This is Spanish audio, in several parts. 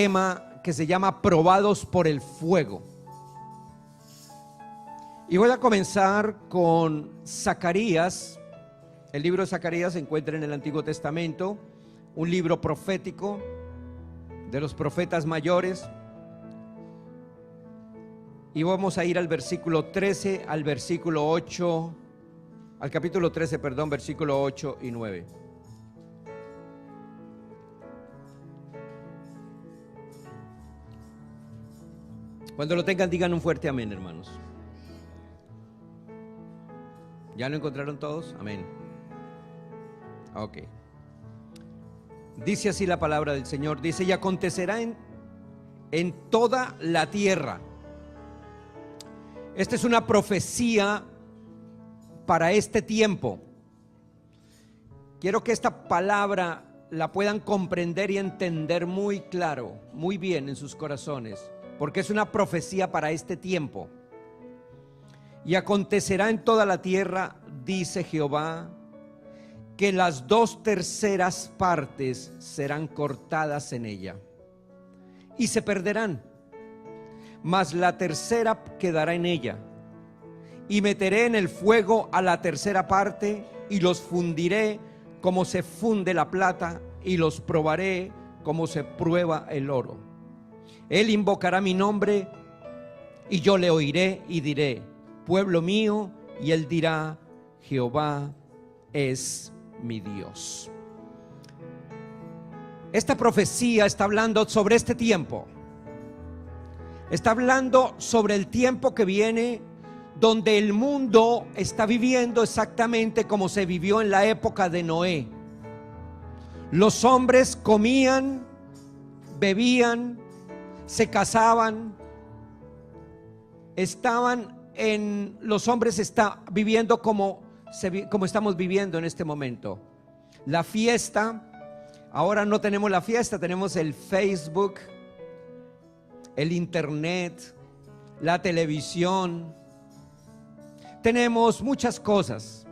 tema que se llama probados por el fuego. Y voy a comenzar con Zacarías. El libro de Zacarías se encuentra en el Antiguo Testamento, un libro profético de los profetas mayores. Y vamos a ir al versículo 13, al versículo 8, al capítulo 13, perdón, versículo 8 y 9. Cuando lo tengan, digan un fuerte amén, hermanos. ¿Ya lo encontraron todos? Amén. Ok. Dice así la palabra del Señor. Dice: y acontecerá en toda la tierra. Esta es una profecía para este tiempo. Quiero que esta palabra la puedan comprender y entender muy claro, muy bien en sus corazones, porque es una profecía para este tiempo. Y acontecerá en toda la tierra, dice Jehová, que las 2/3 partes serán cortadas en ella y se perderán, mas la 1/3 quedará en ella. Y meteré en el fuego a la 1/3 parte y los fundiré como se funde la plata, y los probaré como se prueba el oro. Él invocará mi nombre y yo le oiré y diré: pueblo mío. Y él dirá: Jehová es mi Dios. Esta profecía está hablando sobre este tiempo. Está hablando sobre el tiempo que viene, donde el mundo está viviendo exactamente como se vivió en la época de Noé. Los hombres comían, bebían, se casaban, los hombres están viviendo como estamos viviendo en este momento. La fiesta, ahora no tenemos la fiesta, tenemos el Facebook, el internet, la televisión, tenemos muchas cosas,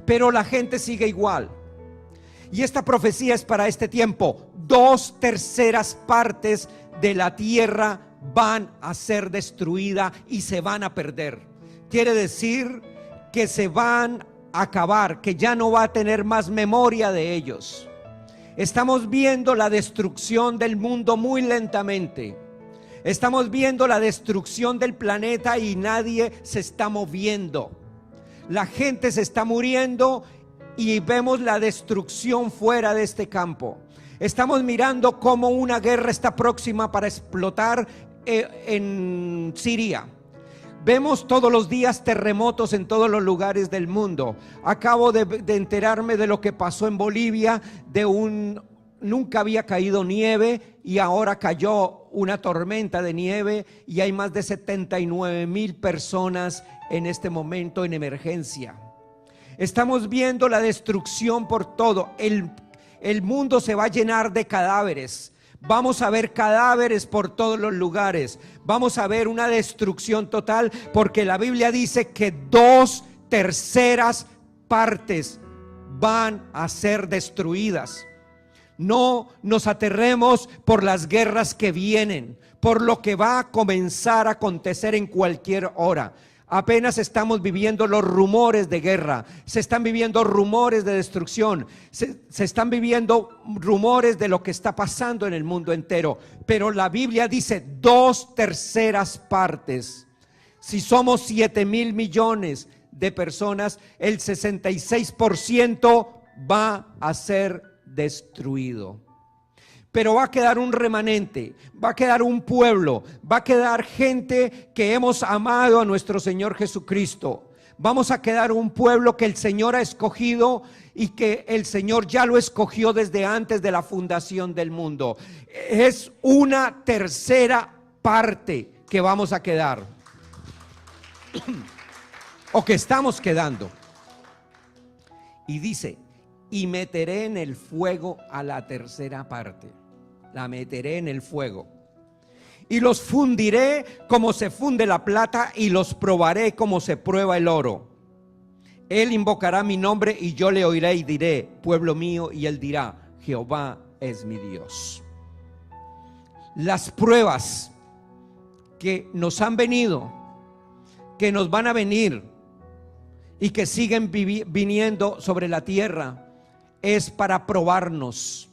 pero la gente sigue igual. Y esta profecía es para este tiempo. 2/3 partes de la tierra van a ser destruidas y se van a perder. Quiere decir que se van a acabar, que ya no va a tener más memoria de ellos. Estamos viendo la destrucción del mundo muy lentamente. Estamos viendo la destrucción del planeta y nadie se está moviendo. La gente se está muriendo y vemos la destrucción fuera de este campo. Estamos mirando cómo una guerra está próxima para explotar en Siria. Vemos todos los días terremotos en todos los lugares del mundo. Acabo de enterarme de lo que pasó en Bolivia, nunca había caído nieve y ahora cayó una tormenta de nieve y hay más de 79,000 personas en este momento en emergencia. Estamos viendo la destrucción por todo. El mundo se va a llenar de cadáveres. Vamos a ver cadáveres por todos los lugares. Vamos a ver una destrucción total, porque la Biblia dice que 2/3 partes van a ser destruidas. No nos aterremos por las guerras que vienen, por lo que va a comenzar a acontecer en cualquier hora. Apenas estamos viviendo los rumores de guerra, se están viviendo rumores de destrucción, se están viviendo rumores de lo que está pasando en el mundo entero. Pero la Biblia dice 2/3 partes. Si somos 7,000 millones de personas, el 66% va a ser destruido. Pero va a quedar un remanente, va a quedar un pueblo, va a quedar gente que hemos amado a nuestro Señor Jesucristo. Vamos a quedar un pueblo que el Señor ha escogido y que el Señor ya lo escogió desde antes de la fundación del mundo. Es 1/3 parte que vamos a quedar o que estamos quedando. Y dice: y meteré en el fuego a la 1/3 parte. La meteré en el fuego. Y los fundiré como se funde la plata, y los probaré como se prueba el oro. Él invocará mi nombre y yo le oiré y diré: pueblo mío. Y él dirá: Jehová es mi Dios. las pruebas que nos han venido, que nos van a venir y que siguen viniendo sobre la tierra, es para probarnos,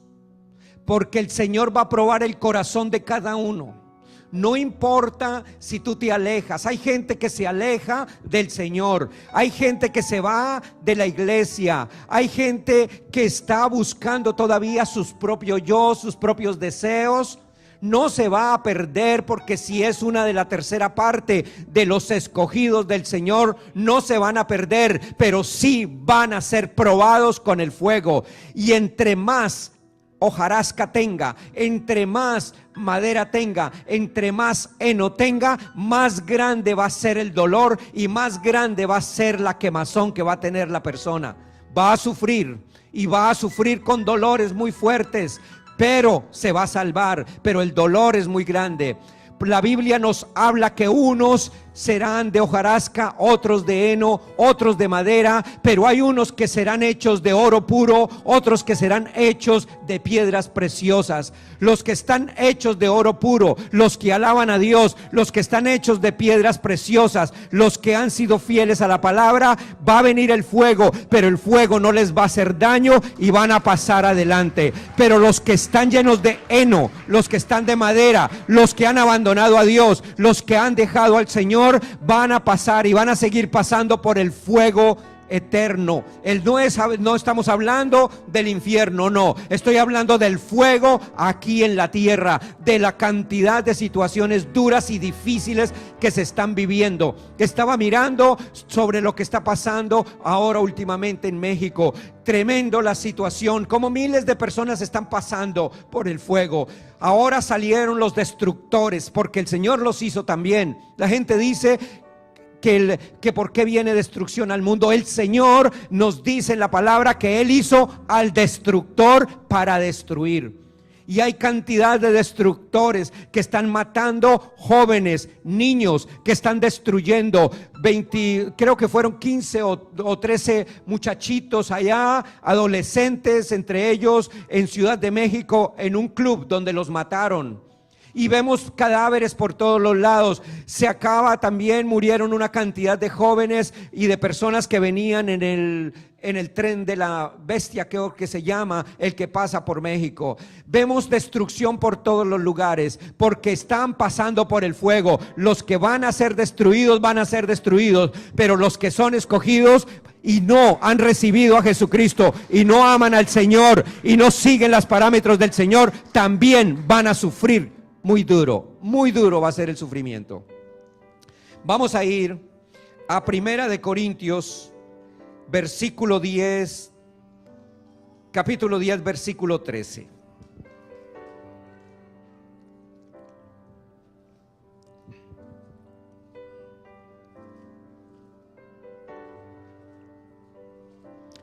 porque el Señor va a probar el corazón de cada uno. No importa si tú te alejas. Hay gente que se aleja del Señor, hay gente que se va de la iglesia, hay gente que está buscando todavía sus propios yo, sus propios deseos. No se va a perder, porque si es una de la tercera parte de los escogidos del Señor, no se van a perder, pero sí van a ser probados con el fuego. Y entre más hojarasca tenga, entre más madera tenga, entre más heno tenga, más grande va a ser el dolor y más grande va a ser la quemazón que va a tener la persona. Va a sufrir y va a sufrir con dolores muy fuertes, pero se va a salvar, pero el dolor es muy grande. La Biblia nos habla que unos serán de hojarasca, otros de heno, otros de madera, pero hay unos que serán hechos de oro puro, otros que serán hechos de piedras preciosas. Los que están hechos de oro puro, los que alaban a Dios, los que están hechos de piedras preciosas, los que han sido fieles a la palabra, va a venir el fuego, pero el fuego no les va a hacer daño y van a pasar adelante. Pero los que están llenos de heno, los que están de madera, los que han abandonado a Dios, los que han dejado al Señor, van a pasar y van a seguir pasando por el fuego eterno. No estamos hablando del infierno, no, estoy hablando del fuego aquí en la tierra, de la cantidad de situaciones duras y difíciles que se están viviendo. Estaba mirando sobre lo que está pasando ahora últimamente en México. Tremendo la situación, como miles de personas están pasando por el fuego. Ahora salieron los destructores, porque el Señor los hizo también. La gente dice que por qué viene destrucción al mundo. El Señor nos dice en la palabra que Él hizo al destructor para destruir. Y hay cantidad de destructores que están matando jóvenes, niños, que están destruyendo. Creo que fueron 15 o 13 muchachitos allá, adolescentes, entre ellos en Ciudad de México, en un club donde los mataron. Y vemos cadáveres por todos los lados. Murieron una cantidad de jóvenes y de personas que venían en el tren de la bestia, creo que se llama, el que pasa por México. Vemos destrucción por todos los lugares, porque están pasando por el fuego. Los que van a ser destruidos, pero los que son escogidos y no han recibido a Jesucristo y no aman al Señor y no siguen los parámetros del Señor, también van a sufrir. Muy duro va a ser el sufrimiento. Vamos a ir a Primera de Corintios, versículo 10, capítulo 10, versículo 13.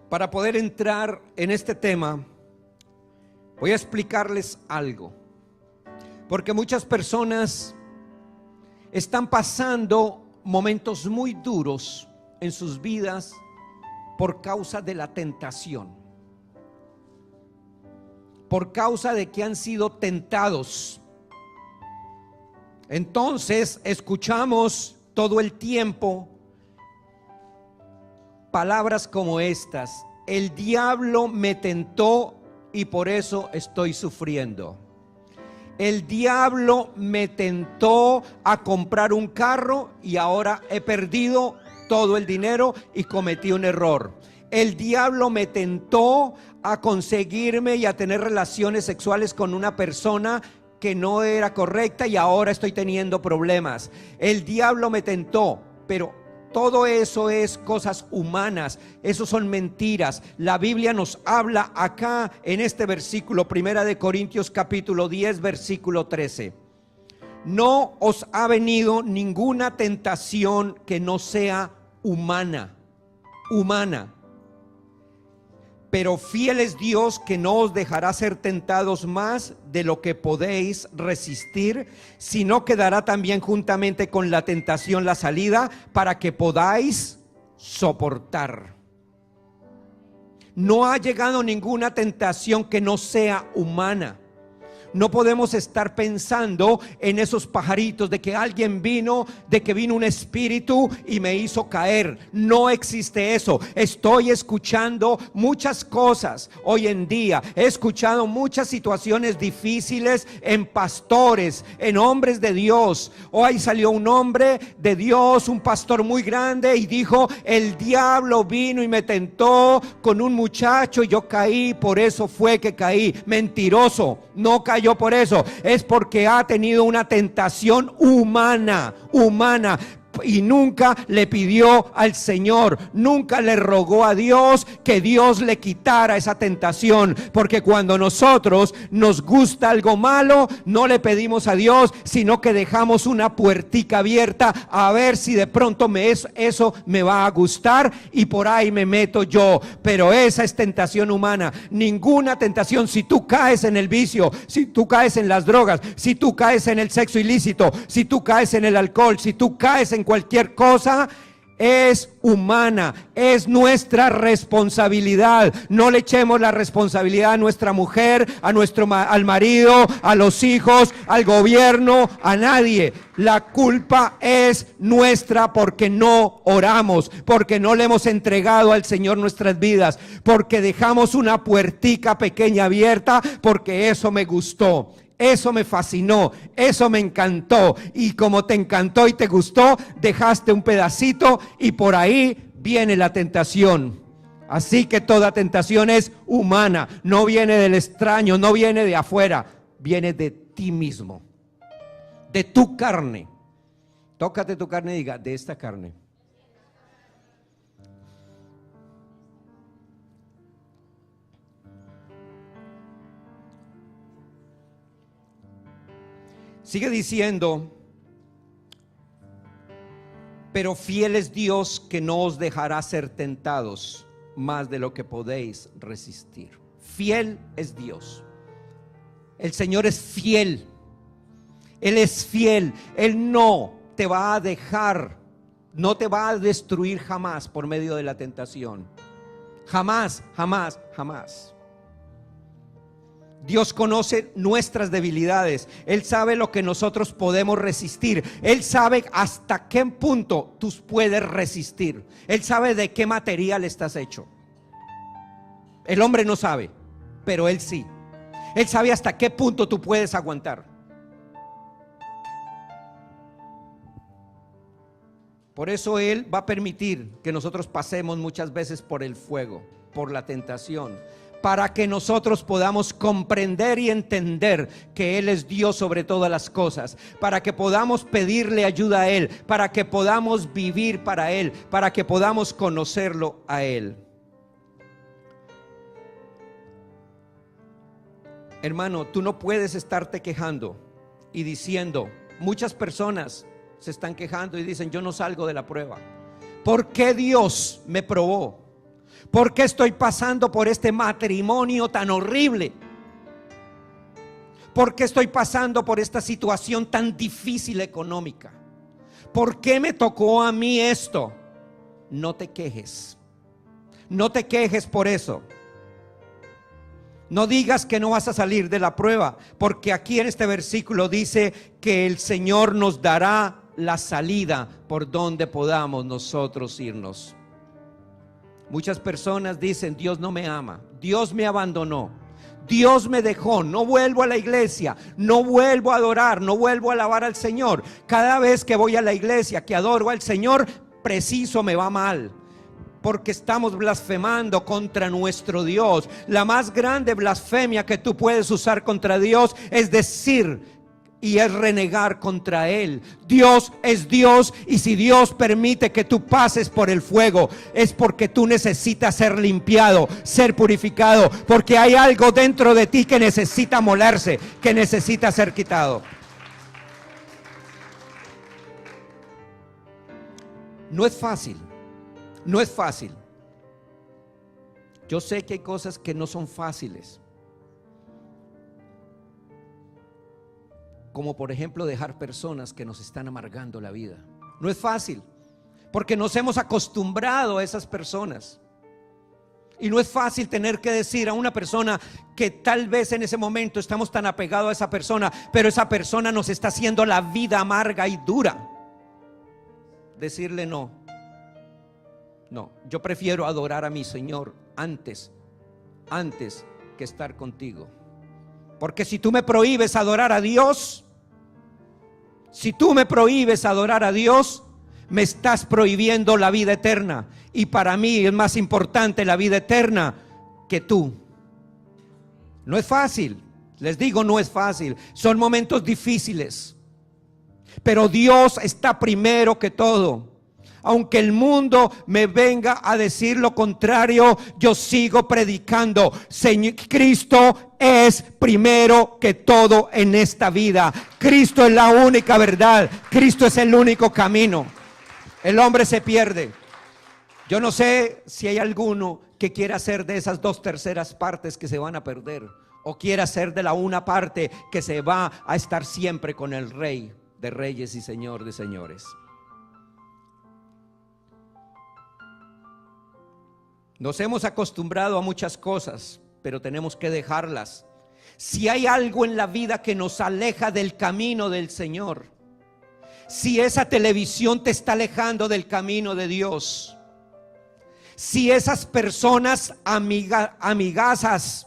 Para poder entrar en este tema, voy a explicarles algo. Porque muchas personas están pasando momentos muy duros en sus vidas por causa de la tentación, por causa de que han sido tentados. Entonces escuchamos todo el tiempo palabras como estas: el diablo me tentó y por eso estoy sufriendo. El diablo me tentó a comprar un carro y ahora he perdido todo el dinero y cometí un error. El diablo me tentó a conseguirme y a tener relaciones sexuales con una persona que no era correcta y ahora estoy teniendo problemas. El diablo me tentó, pero todo eso es cosas humanas, eso son mentiras. La Biblia nos habla acá en este versículo, Primera de Corintios capítulo 10, versículo 13. No os ha venido ninguna tentación que no sea humana. Pero fiel es Dios, que no os dejará ser tentados más de lo que podéis resistir, sino que dará también juntamente con la tentación la salida para que podáis soportar. No ha llegado ninguna tentación que no sea humana. No podemos estar pensando en esos pajaritos de que alguien vino, de que vino un espíritu y me hizo caer. No existe eso. Estoy escuchando muchas cosas hoy en día. He escuchado muchas situaciones difíciles en pastores, en hombres de Dios. Hoy salió un hombre de Dios, un pastor muy grande, y dijo: el diablo vino y me tentó con un muchacho y yo caí, por eso fue que caí. Mentiroso, no cayó por eso, es porque ha tenido una tentación humana, y nunca le pidió al Señor, nunca le rogó a Dios que Dios le quitara esa tentación. Porque cuando nosotros nos gusta algo malo, no le pedimos a Dios, sino que dejamos una puertica abierta a ver si de pronto eso me va a gustar, y por ahí me meto yo. Pero esa es tentación humana. Ninguna tentación, si tú caes en el vicio, si tú caes en las drogas, si tú caes en el sexo ilícito, si tú caes en el alcohol, si tú caes en cualquier cosa, es humana, es nuestra responsabilidad. No le echemos la responsabilidad a nuestra mujer, al marido, a los hijos, al gobierno, a nadie. La culpa es nuestra porque no oramos, porque no le hemos entregado al Señor nuestras vidas, porque dejamos una puertica pequeña abierta, porque eso me gustó. Eso me fascinó, eso me encantó, y como te encantó y te gustó, dejaste un pedacito y por ahí viene la tentación. Así que toda tentación es humana, no viene del extraño, no viene de afuera, viene de ti mismo, de tu carne. Tócate tu carne y diga: de esta carne. Sigue diciendo: pero fiel es Dios, que no os dejará ser tentados más de lo que podéis resistir. Fiel es Dios. El Señor es fiel. Él es fiel. Él no te va a dejar, no te va a destruir jamás por medio de la tentación. Jamás, jamás, jamás. Dios conoce nuestras debilidades. Él sabe lo que nosotros podemos resistir. Él sabe hasta qué punto tú puedes resistir. Él sabe de qué material estás hecho. El hombre no sabe, pero Él sí. Él sabe hasta qué punto tú puedes aguantar. Por eso Él va a permitir que nosotros pasemos muchas veces por el fuego, por la tentación, para que nosotros podamos comprender y entender que Él es Dios sobre todas las cosas, para que podamos pedirle ayuda a Él, para que podamos vivir para Él, para que podamos conocerlo a Él. Hermano, tú no puedes estarte quejando y diciendo: muchas personas se están quejando y dicen: yo no salgo de la prueba. ¿Por qué Dios me probó? ¿Por qué estoy pasando por este matrimonio tan horrible? ¿Por qué estoy pasando por esta situación tan difícil económica? ¿Por qué me tocó a mí esto? No te quejes. No te quejes por eso. No digas que no vas a salir de la prueba, porque aquí en este versículo dice que el Señor nos dará la salida por donde podamos nosotros irnos. Muchas personas dicen: Dios no me ama, Dios me abandonó, Dios me dejó, no vuelvo a la iglesia, no vuelvo a adorar, no vuelvo a alabar al Señor. Cada vez que voy a la iglesia, que adoro al Señor, preciso me va mal, porque estamos blasfemando contra nuestro Dios. La más grande blasfemia que tú puedes usar contra Dios es decir y es renegar contra Él. Dios es Dios, y si Dios permite que tú pases por el fuego, es porque tú necesitas ser limpiado, ser purificado, porque hay algo dentro de ti que necesita molerse, que necesita ser quitado. No es fácil, no es fácil. Yo sé que hay cosas que no son fáciles, como por ejemplo dejar personas que nos están amargando la vida. No es fácil, porque nos hemos acostumbrado a esas personas Y no es fácil tener que decir a una persona que tal vez en ese momento estamos tan apegados a esa persona, pero esa persona nos está haciendo la vida amarga y dura. Decirle no, yo prefiero adorar a mi Señor antes que estar contigo. Porque si tú me prohíbes adorar a Dios, me estás prohibiendo la vida eterna. Y para mí es más importante la vida eterna que tú. No es fácil, les digo, no es fácil. Son momentos difíciles. Pero Dios está primero que todo. Aunque el mundo me venga a decir lo contrario, yo sigo predicando. Cristo es primero que todo en esta vida. Cristo es la única verdad. Cristo es el único camino. El hombre se pierde. Yo no sé si hay alguno que quiera ser de esas 2/3 partes que se van a perder, o quiera ser de la una parte que se va a estar siempre con el Rey de Reyes y Señor de Señores. Nos hemos acostumbrado a muchas cosas, pero tenemos que dejarlas. Si hay algo en la vida que nos aleja del camino del Señor, si esa televisión te está alejando del camino de Dios, si esas personas amigazas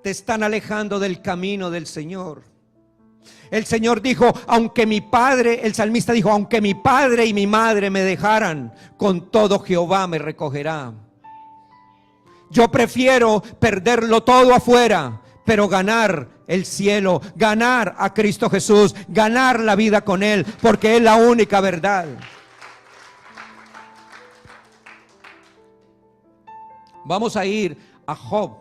te están alejando del camino del Señor. El Señor dijo, el salmista dijo, aunque mi padre y mi madre me dejaran, con todo Jehová me recogerá. Yo prefiero perderlo todo afuera, pero ganar el cielo, ganar a Cristo Jesús, ganar la vida con Él, porque es la única verdad. Vamos a ir a Job,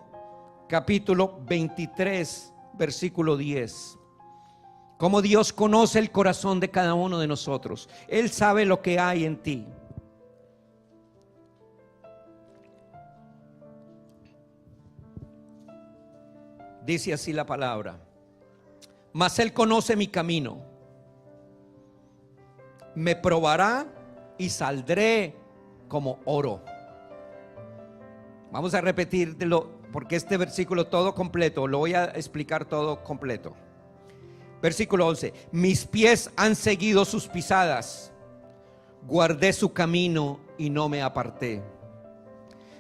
capítulo 23, versículo 10. Como Dios conoce el corazón de cada uno de nosotros. Él sabe lo que hay en ti. Dice así la palabra: mas Él conoce mi camino, me probará y saldré como oro. Vamos a repetirlo porque este versículo todo completo, lo voy a explicar todo completo. Versículo 11: mis pies han seguido sus pisadas, guardé su camino y no me aparté.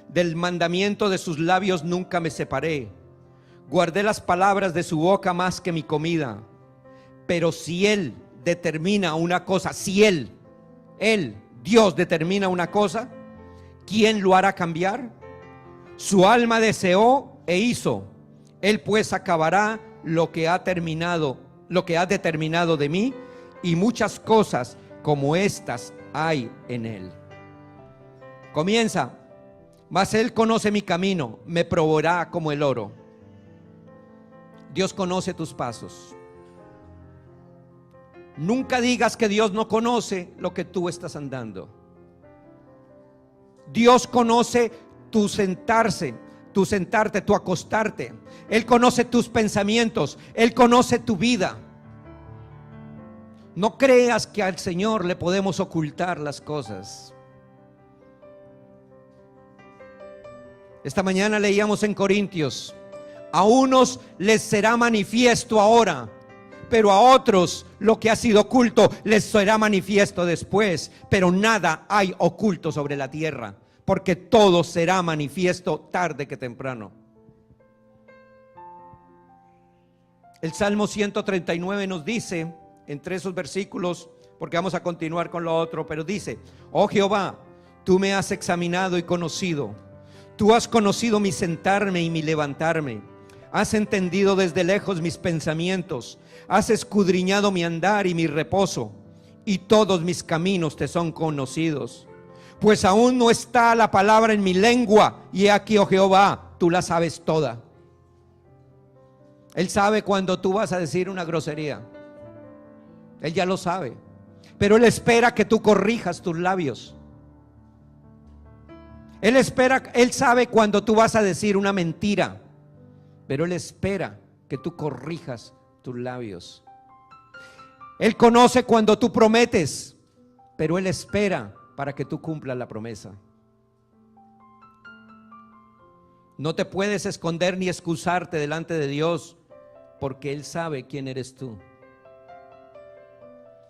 Del mandamiento de sus labios nunca me separé, guardé las palabras de su boca más que mi comida. Pero si Él determina una cosa, si Él, Dios determina una cosa, ¿quién lo hará cambiar? Su alma deseó e hizo. Él pues acabará lo que ha determinado de mí, y muchas cosas como estas hay en Él. Comienza: mas Él conoce mi camino, me probará como el oro. Dios conoce tus pasos. Nunca digas que Dios no conoce lo que tú estás andando. Dios conoce tu sentarte, tu acostarte. Él conoce tus pensamientos, Él conoce tu vida. No creas que al Señor le podemos ocultar las cosas. Esta mañana leíamos en Corintios: a unos les será manifiesto ahora, pero a otros lo que ha sido oculto les será manifiesto después. Pero nada hay oculto sobre la tierra, porque todo será manifiesto tarde que temprano. El Salmo 139 nos dice, entre esos versículos, porque vamos a continuar con lo otro, pero dice: oh Jehová, tú me has examinado y conocido. Tú has conocido mi sentarme y mi levantarme. Has entendido desde lejos mis pensamientos. Has escudriñado mi andar y mi reposo, y todos mis caminos te son conocidos. Pues aún no está la palabra en mi lengua, y aquí, oh Jehová, tú la sabes toda. Él sabe cuando tú vas a decir una grosería. Él ya lo sabe, pero Él espera que tú corrijas tus labios. Él sabe cuando tú vas a decir una mentira, pero Él espera que tú corrijas tus labios. Él conoce cuando tú prometes, pero Él espera para que tú cumplas la promesa. No te puedes esconder ni excusarte delante de Dios, porque Él sabe quién eres tú.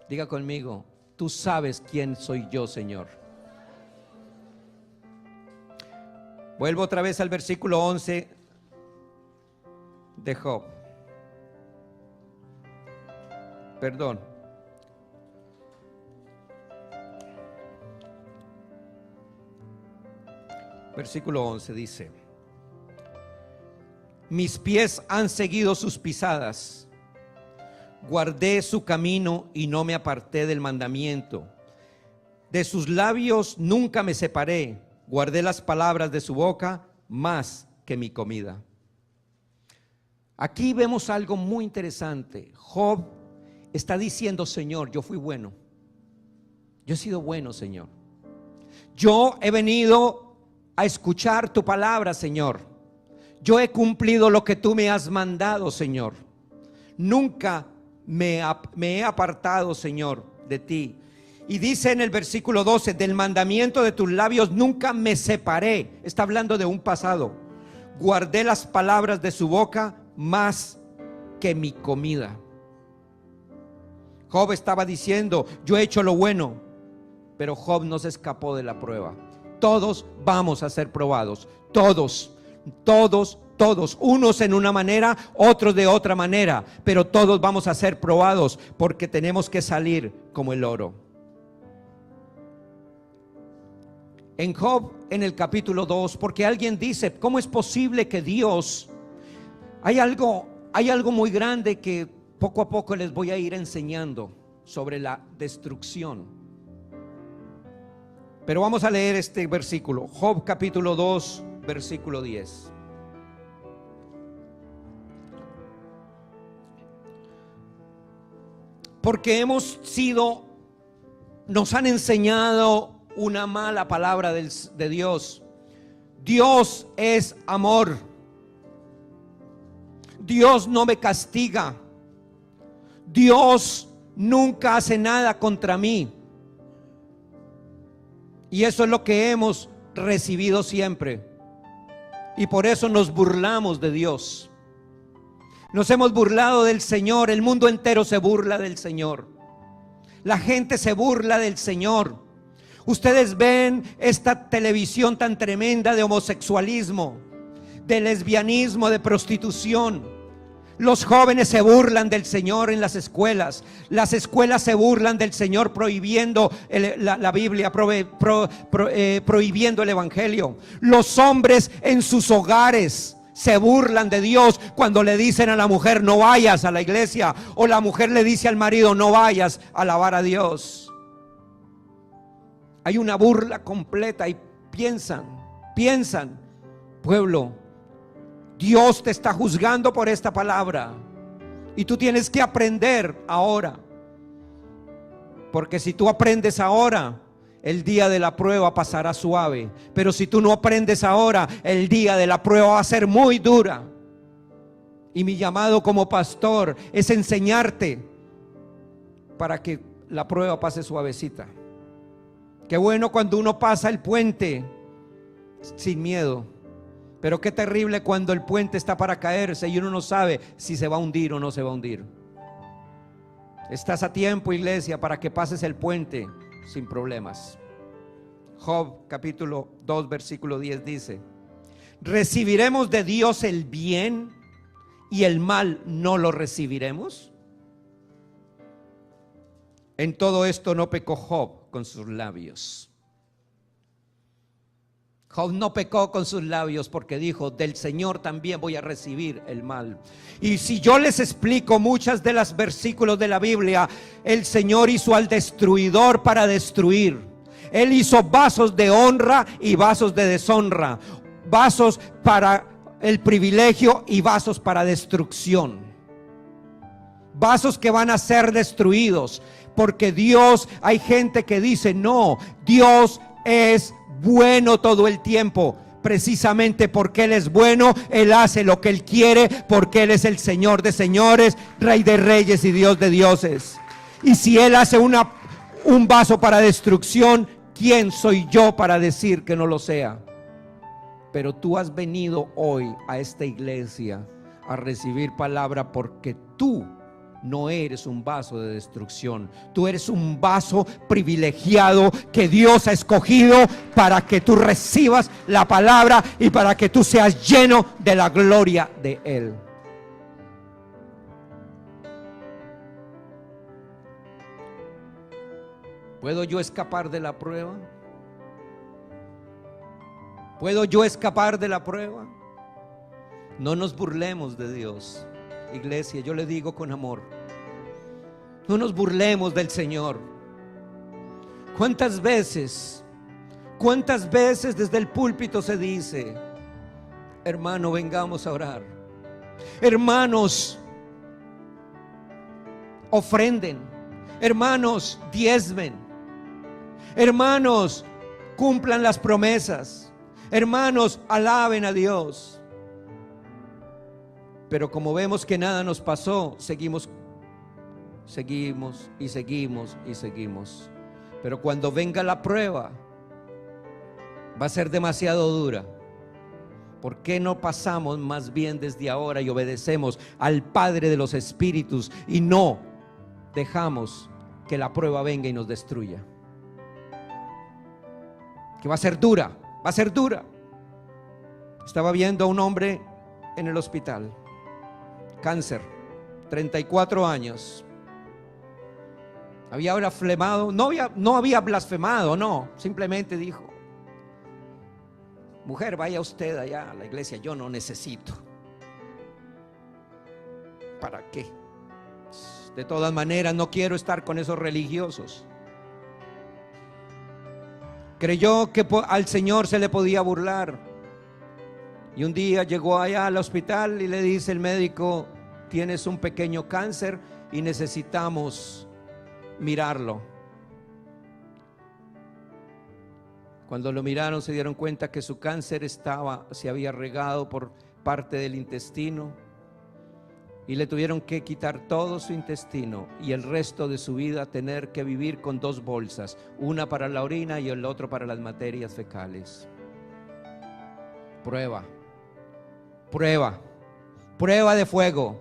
Diga conmigo: tú sabes quién soy yo, Señor. Vuelvo otra vez al versículo 11 de Job. Perdón. Versículo 11 dice: mis pies han seguido sus pisadas, guardé su camino y no me aparté del mandamiento. De sus labios nunca me separé, guardé las palabras de su boca más que mi comida. Aquí vemos algo muy interesante. Job está diciendo: Señor, yo fui bueno, yo he sido bueno, Señor. Yo he venido a escuchar tu palabra, Señor. Yo he cumplido lo que tú me has mandado, Señor. Nunca me he apartado, Señor, de ti. Y dice en el versículo 12: del mandamiento de tus labios nunca me separé. Está hablando de un pasado. Guardé las palabras de su boca más que mi comida. Job estaba diciendo: yo he hecho lo bueno. Pero Job no se escapó de la prueba. Todos vamos a ser probados. Todos. Unos en una manera, otros de otra manera, pero todos vamos a ser probados, porque tenemos que salir como el oro. En Job, en el capítulo 2, porque alguien dice: ¿cómo es posible que Dios? Hay algo muy grande que poco a poco les voy a ir enseñando sobre la destrucción. Pero vamos a leer este versículo, Job capítulo 2, versículo 10. Porque nos han enseñado una mala palabra de Dios. Dios es amor. Dios no me castiga. Dios nunca hace nada contra mí. Y eso es lo que hemos recibido siempre. Y por eso nos burlamos de Dios. Nos hemos burlado del Señor. El mundo entero se burla del Señor. La gente se burla del Señor. Ustedes ven esta televisión tan tremenda de homosexualismo, de lesbianismo, de prostitución. Los jóvenes se burlan del Señor en las escuelas. Las escuelas se burlan del Señor prohibiendo la Biblia, prohibiendo el Evangelio. Los hombres en sus hogares se burlan de Dios cuando le dicen a la mujer: no vayas a la iglesia, o la mujer le dice al marido: no vayas a alabar a Dios. Hay una burla completa y piensan, pueblo, Dios te está juzgando por esta palabra y tú tienes que aprender ahora, porque si tú aprendes ahora, el día de la prueba pasará suave, pero si tú no aprendes ahora, el día de la prueba va a ser muy dura. Y mi llamado como pastor es enseñarte para que la prueba pase suavecita. Qué bueno cuando uno pasa el puente sin miedo, pero qué terrible cuando el puente está para caerse y uno no sabe si se va a hundir o no se va a hundir. Estás a tiempo, iglesia, para que pases el puente sin problemas. Job capítulo 2 versículo 10 dice: ¿recibiremos de Dios el bien y el mal no lo recibiremos? En todo esto no pecó Job con sus labios. Job no pecó con sus labios porque dijo: del Señor también voy a recibir el mal. Y si yo les explico muchas de las versículos de la Biblia, el Señor hizo al destruidor para destruir. Él hizo vasos de honra y vasos de deshonra, vasos para el privilegio y vasos para destrucción, vasos que van a ser destruidos. Porque Dios, hay gente que dice: no, Dios es bueno todo el tiempo. Precisamente porque Él es bueno, Él hace lo que Él quiere, porque Él es el Señor de señores, Rey de reyes y Dios de dioses. Y si Él hace un vaso para destrucción, ¿quién soy yo para decir que no lo sea? Pero tú has venido hoy a esta iglesia a recibir palabra porque tú no eres un vaso de destrucción. Tú eres un vaso privilegiado que Dios ha escogido para que tú recibas la palabra y para que tú seas lleno de la gloria de Él. ¿Puedo yo escapar de la prueba? ¿Puedo yo escapar de la prueba? No nos burlemos de Dios, iglesia. Yo le digo con amor, no nos burlemos del Señor. ¿Cuántas veces desde el púlpito se dice: hermano, vengamos a orar? Hermanos, ofrenden. Hermanos, diezmen. Hermanos, cumplan las promesas. Hermanos, alaben a Dios. Pero como vemos que nada nos pasó, seguimos y seguimos y seguimos. Pero cuando venga la prueba, va a ser demasiado dura. ¿Por qué no pasamos más bien desde ahora y obedecemos al Padre de los Espíritus y no dejamos que la prueba venga y nos destruya? Que va a ser dura, va a ser dura. Estaba viendo a un hombre en el hospital, cáncer, 34 años. Había blasfemado, no había blasfemado, no, simplemente dijo: mujer, vaya usted allá a la iglesia, yo no necesito. ¿Para qué? De todas maneras, no quiero estar con esos religiosos. Creyó que al Señor se le podía burlar. Y un día llegó allá al hospital y le dice el médico: tienes un pequeño cáncer y necesitamos mirarlo. Cuando lo miraron, se dieron cuenta que su cáncer se había regado por parte del intestino, y le tuvieron que quitar todo su intestino y el resto de su vida tener que vivir con 2 bolsas, una para la orina y el otro para las materias fecales. Prueba, prueba, prueba de fuego,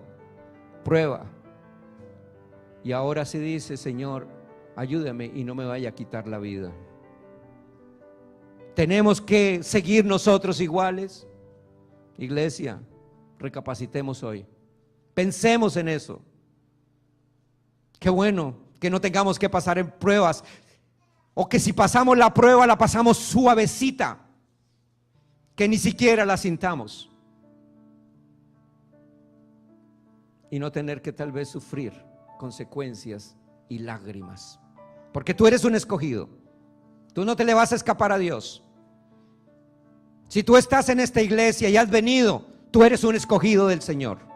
prueba. Y ahora sí dice: Señor, ayúdame y no me vaya a quitar la vida. ¿Tenemos que seguir nosotros iguales? Iglesia, recapacitemos hoy. Pensemos en eso. Qué bueno que no tengamos que pasar en pruebas, o que si pasamos la prueba la pasamos suavecita, que ni siquiera la sintamos, y no tener que tal vez sufrir consecuencias y lágrimas, porque tú eres un escogido. Tú no te le vas a escapar a Dios. Si tú estás en esta iglesia y has venido, tú eres un escogido del Señor.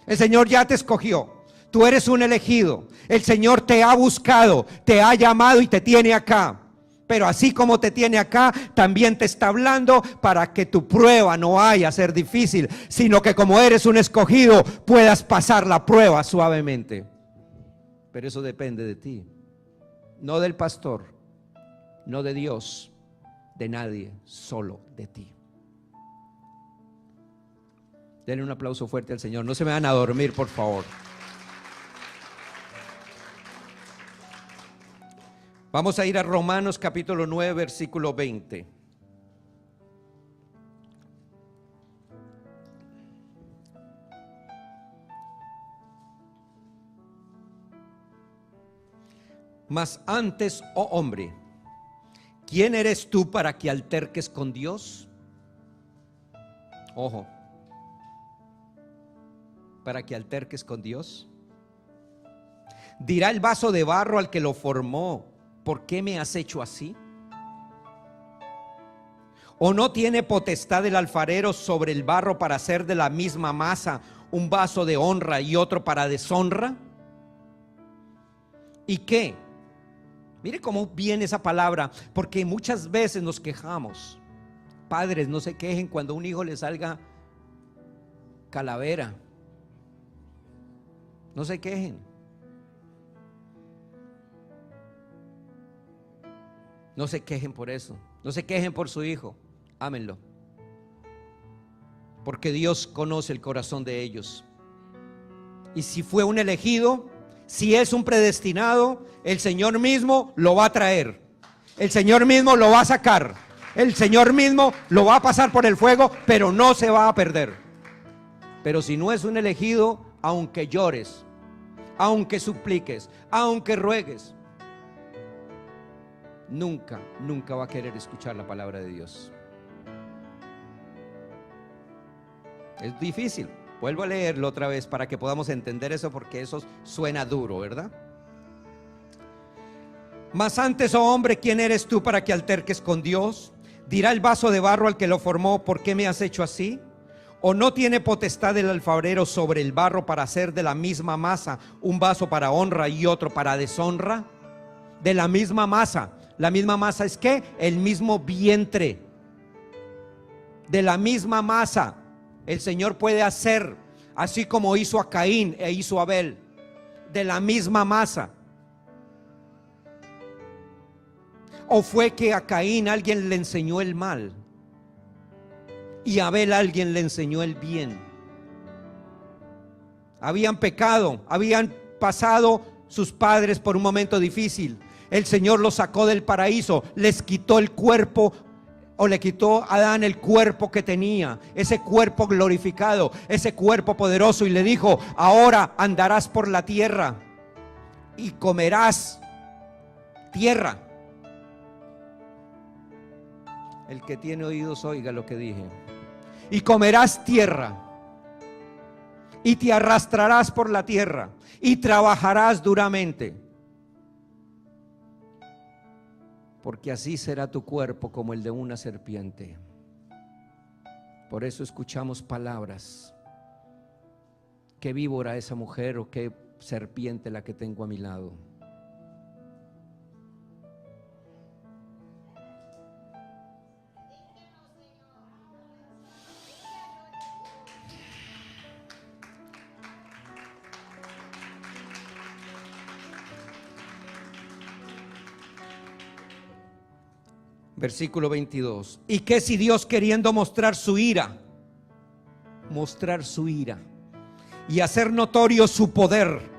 El Señor ya te escogió. Tú eres un elegido. El Señor te ha buscado, te ha llamado y te tiene acá. Pero así como te tiene acá, también te está hablando para que tu prueba no vaya a ser difícil, sino que como eres un escogido, puedas pasar la prueba suavemente. Pero eso depende de ti, no del pastor, no de Dios, de nadie, solo de ti. Denle un aplauso fuerte al Señor. No se me van a dormir, por favor. Vamos a ir a Romanos capítulo 9, versículo 20. Mas antes, oh hombre, ¿quién eres tú para que alterques con Dios? Ojo, para que alterques con Dios. Dirá el vaso de barro al que lo formó: ¿por qué me has hecho así? ¿O no tiene potestad el alfarero sobre el barro para hacer de la misma masa un vaso de honra y otro para deshonra? ¿Y qué? Mire cómo viene esa palabra, porque muchas veces nos quejamos. Padres, no se quejen cuando a un hijo le salga calavera. No se quejen. No se quejen por eso. No se quejen por su hijo. Ámenlo. porque Dios conoce el corazón de ellos. Y si fue un elegido, si es un predestinado, el Señor mismo lo va a traer, el Señor mismo lo va a sacar, el Señor mismo lo va a pasar por el fuego, pero no se va a perder. Pero si no es un elegido, aunque llores, aunque supliques, aunque ruegues, nunca va a querer escuchar la palabra de Dios. Es difícil. Vuelvo a leerlo otra vez para que podamos entender eso, porque eso suena duro, ¿verdad? Mas antes, oh hombre, ¿quién eres tú para que alterques con Dios? Dirá el vaso de barro al que lo formó: ¿por qué me has hecho así? ¿O no tiene potestad el alfarero sobre el barro para hacer de la misma masa un vaso para honra y otro para deshonra? De la misma masa. La misma masa es ¿qué? El mismo vientre. De la misma masa el Señor puede hacer, así como hizo a Caín e hizo a Abel, de la misma masa. ¿O fue que a Caín alguien le enseñó el mal y a Abel alguien le enseñó el bien? Habían pecado, habían pasado sus padres por un momento difícil. El Señor los sacó del paraíso, les quitó el cuerpo, o le quitó a Adán el cuerpo que tenía, ese cuerpo glorificado, ese cuerpo poderoso, y le dijo: ahora andarás por la tierra y comerás tierra. El que tiene oídos oiga lo que dije. Y comerás tierra, y te arrastrarás por la tierra, y trabajarás duramente, porque así será tu cuerpo como el de una serpiente. Por eso escuchamos palabras: qué víbora esa mujer, o qué serpiente la que tengo a mi lado. Versículo 22. ¿Y qué si Dios, queriendo mostrar su ira y hacer notorio su poder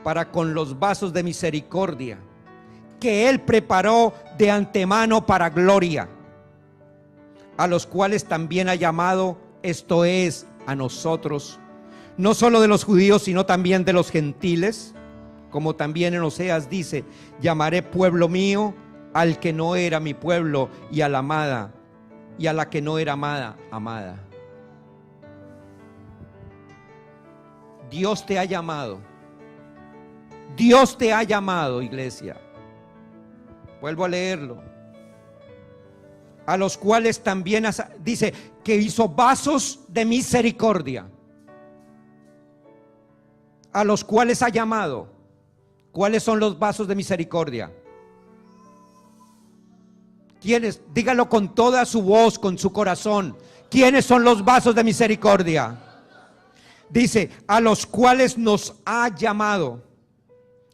para con los vasos de misericordia que Él preparó de antemano para gloria, a los cuales también ha llamado, esto es, a nosotros, no solo de los judíos, sino también de los gentiles? Como también en Oseas dice: llamaré pueblo mío al que no era mi pueblo, y a la amada, y a la que no era amada, amada. Dios te ha llamado. Dios te ha llamado, iglesia. Vuelvo a leerlo. A los cuales también dice que hizo vasos de misericordia, a los cuales ha llamado. ¿Cuáles son los vasos de misericordia? ¿Quiénes? Dígalo con toda su voz, con su corazón. ¿Quiénes son los vasos de misericordia? Dice: a los cuales nos ha llamado,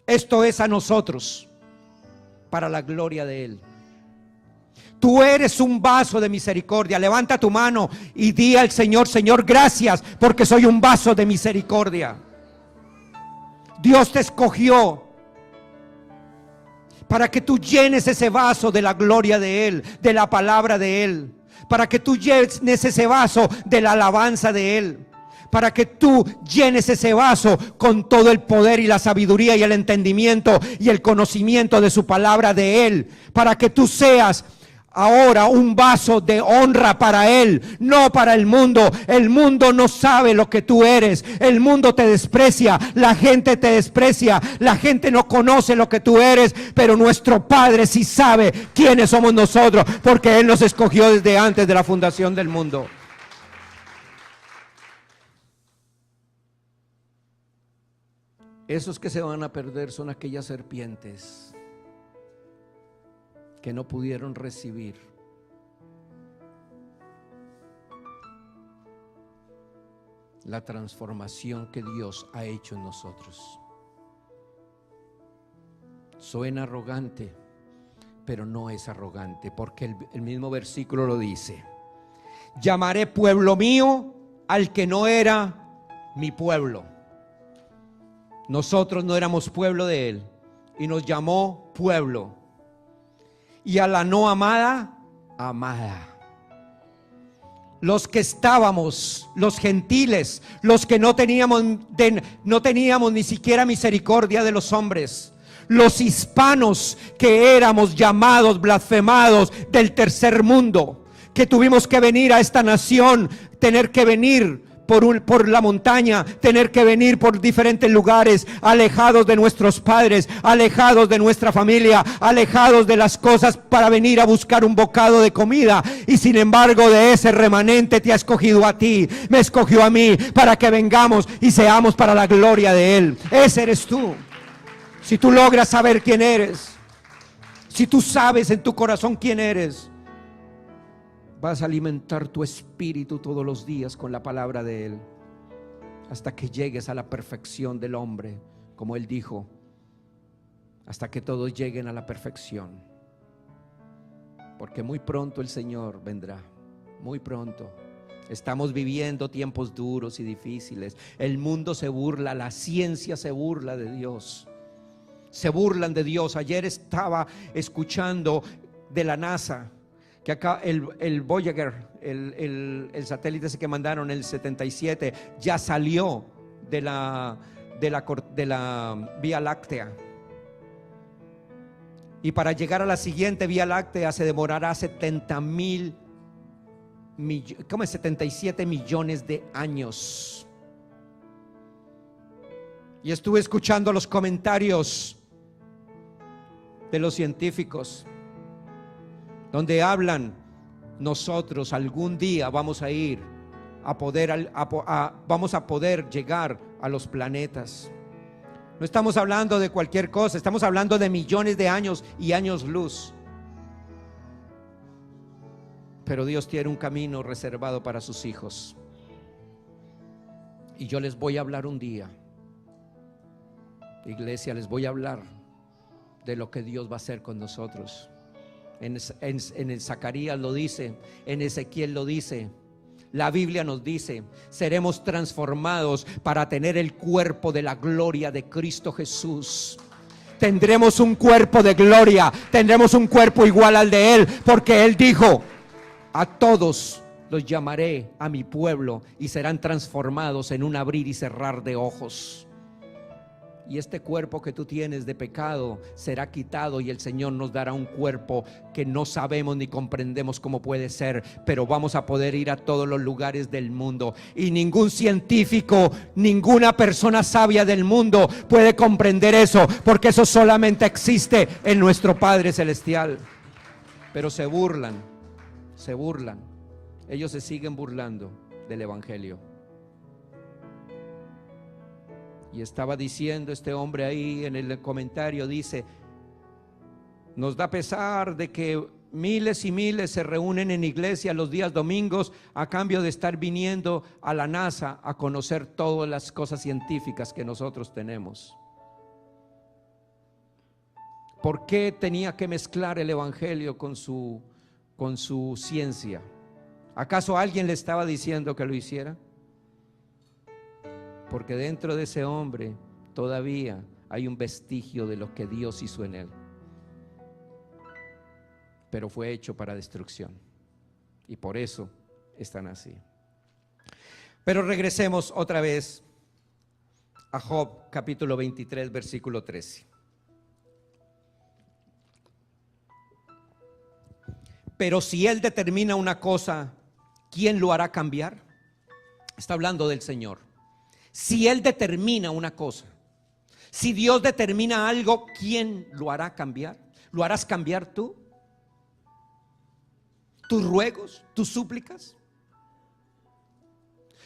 esto es, a nosotros, para la gloria de Él. Tú eres un vaso de misericordia. Levanta tu mano y di al Señor: Señor, gracias, porque soy un vaso de misericordia. Dios te escogió para que tú llenes ese vaso de la gloria de Él, de la palabra de Él, para que tú llenes ese vaso de la alabanza de Él, para que tú llenes ese vaso con todo el poder y la sabiduría y el entendimiento y el conocimiento de su palabra de Él, para que tú seas ahora un vaso de honra para Él, no para el mundo. El mundo no sabe lo que tú eres. El mundo te desprecia, la gente te desprecia, la gente no conoce lo que tú eres, pero nuestro Padre sí sabe quiénes somos nosotros, porque Él nos escogió desde antes de la fundación del mundo. Esos que se van a perder son aquellas serpientes que no pudieron recibir la transformación que Dios ha hecho en nosotros. Suena arrogante, pero no es arrogante, porque el mismo versículo lo dice: Llamaré pueblo mío al que no era mi pueblo. Nosotros no éramos pueblo de Él y nos llamó pueblo. Y a la no amada, amada. Los que estábamos, los gentiles, los que no teníamos ni siquiera misericordia de los hombres, los hispanos que éramos llamados blasfemados del tercer mundo, que tuvimos que venir a esta nación, tener que venir por la montaña, tener que venir por diferentes lugares, alejados de nuestros padres, alejados de nuestra familia, alejados de las cosas, para venir a buscar un bocado de comida. Y sin embargo, de ese remanente te ha escogido a ti, me escogió a mí, para que vengamos y seamos para la gloria de Él. Ese eres tú. Si tú logras saber quién eres, si tú sabes en tu corazón quién eres, vas a alimentar tu espíritu todos los días con la palabra de Él, hasta que llegues a la perfección del hombre, como Él dijo, hasta que todos lleguen a la perfección. Porque muy pronto el Señor vendrá, muy pronto. Estamos viviendo tiempos duros y difíciles. El mundo se burla, la ciencia se burla de Dios. Se burlan de Dios. Ayer estaba escuchando de la NASA que acá el Voyager, el satélite ese que mandaron, el 77, ya salió de la Vía Láctea. Y para llegar a la siguiente Vía Láctea se demorará 77 millones de años. Y estuve escuchando los comentarios de los científicos, donde hablan, nosotros algún día vamos a ir vamos a poder llegar a los planetas. No estamos hablando de cualquier cosa, estamos hablando de millones de años y años luz. Pero Dios tiene un camino reservado para sus hijos. Y yo les voy a hablar un día, iglesia, les voy a hablar de lo que Dios va a hacer con nosotros. En el Zacarías lo dice, en Ezequiel lo dice, la Biblia nos dice, seremos transformados para tener el cuerpo de la gloria de Cristo Jesús. Tendremos un cuerpo de gloria, tendremos un cuerpo igual al de Él, porque Él dijo, a todos los llamaré a mi pueblo y serán transformados en un abrir y cerrar de ojos. Y este cuerpo que tú tienes de pecado será quitado, y el Señor nos dará un cuerpo que no sabemos ni comprendemos cómo puede ser, pero vamos a poder ir a todos los lugares del mundo. Y ningún científico, ninguna persona sabia del mundo puede comprender eso, porque eso solamente existe en nuestro Padre Celestial. Pero se burlan. Ellos se siguen burlando del Evangelio. Y estaba diciendo este hombre ahí en el comentario, dice, nos da pesar de que miles y miles se reúnen en iglesia los días domingos a cambio de estar viniendo a la NASA a conocer todas las cosas científicas que nosotros tenemos. ¿Por qué tenía que mezclar el Evangelio con su ciencia? ¿Acaso alguien le estaba diciendo que lo hiciera? Porque dentro de ese hombre todavía hay un vestigio de lo que Dios hizo en él, pero fue hecho para destrucción, y por eso están así. Pero regresemos otra vez a Job capítulo 23 versículo 13. Pero si Él determina una cosa, ¿quién lo hará cambiar? Está hablando del Señor. Si Él determina una cosa, si Dios determina algo, ¿quién lo hará cambiar? ¿Lo harás cambiar tú? ¿Tus ruegos, tus súplicas?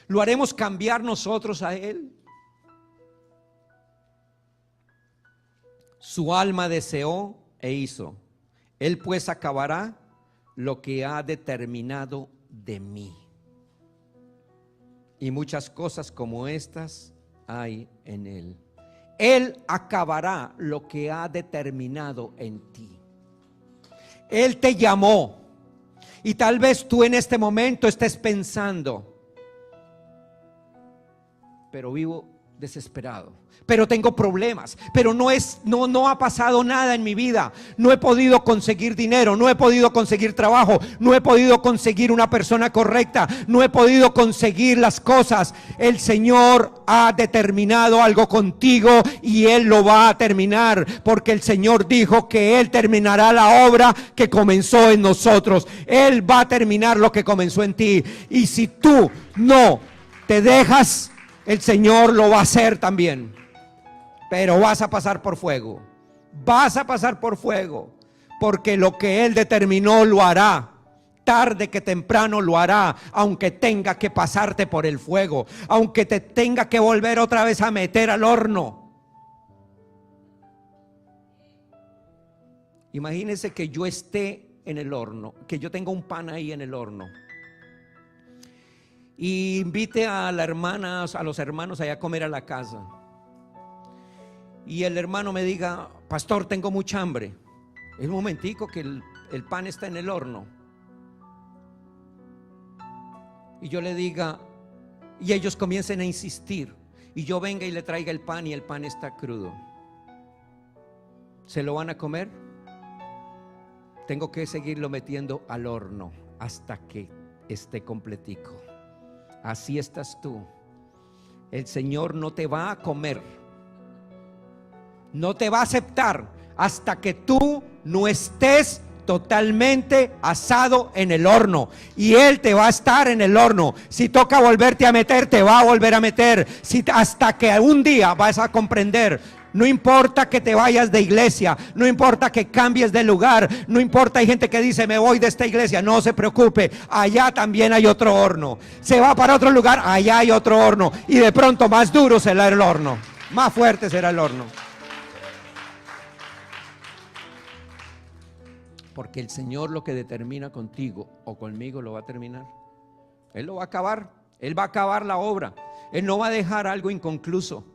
¿Lo haremos cambiar nosotros a Él? Su alma deseó e hizo. Él pues acabará lo que ha determinado de mí. Y muchas cosas como estas hay en Él. Él acabará lo que ha determinado en ti. Él te llamó Y tal vez tú en este momento estés pensando, pero vivo desesperado, pero tengo problemas, pero no ha pasado nada en mi vida, no he podido conseguir dinero, no he podido conseguir trabajo, no he podido conseguir una persona correcta, no he podido conseguir las cosas. El Señor ha determinado algo contigo y Él lo va a terminar, porque el Señor dijo que Él terminará la obra que comenzó en nosotros. Él va a terminar lo que comenzó en ti, y si tú no te dejas, el Señor lo va a hacer también. Pero vas a pasar por fuego. Vas a pasar por fuego. Porque lo que Él determinó lo hará. Tarde que temprano lo hará. Aunque tenga que pasarte por el fuego. Aunque te tenga que volver otra vez a meter al horno. Imagínese que yo esté en el horno. Que yo tenga un pan ahí en el horno. Y invite a las hermanas, a los hermanos allá a comer a la casa. Y el hermano me diga: pastor, tengo mucha hambre. Es un momentico que el pan está en el horno. Y yo le diga, y ellos comiencen a insistir, y yo venga y le traiga el pan y el pan está crudo. ¿Se lo van a comer? Tengo que seguirlo metiendo al horno hasta que esté completico. Así estás tú. El Señor no te va a comer, no te va a aceptar hasta que tú no estés totalmente asado en el horno. Y Él te va a estar en el horno. Si toca volverte a meter, te va a volver a meter, hasta que un día vas a comprender. No importa que te vayas de iglesia, no importa que cambies de lugar, no importa, hay gente que dice: me voy de esta iglesia. No se preocupe, allá también hay otro horno. Se va para otro lugar, allá hay otro horno. Y de pronto más duro será el horno, más fuerte será el horno. Porque el Señor lo que determina contigo o conmigo lo va a terminar. Él lo va a acabar, Él va a acabar la obra. Él no va a dejar algo inconcluso.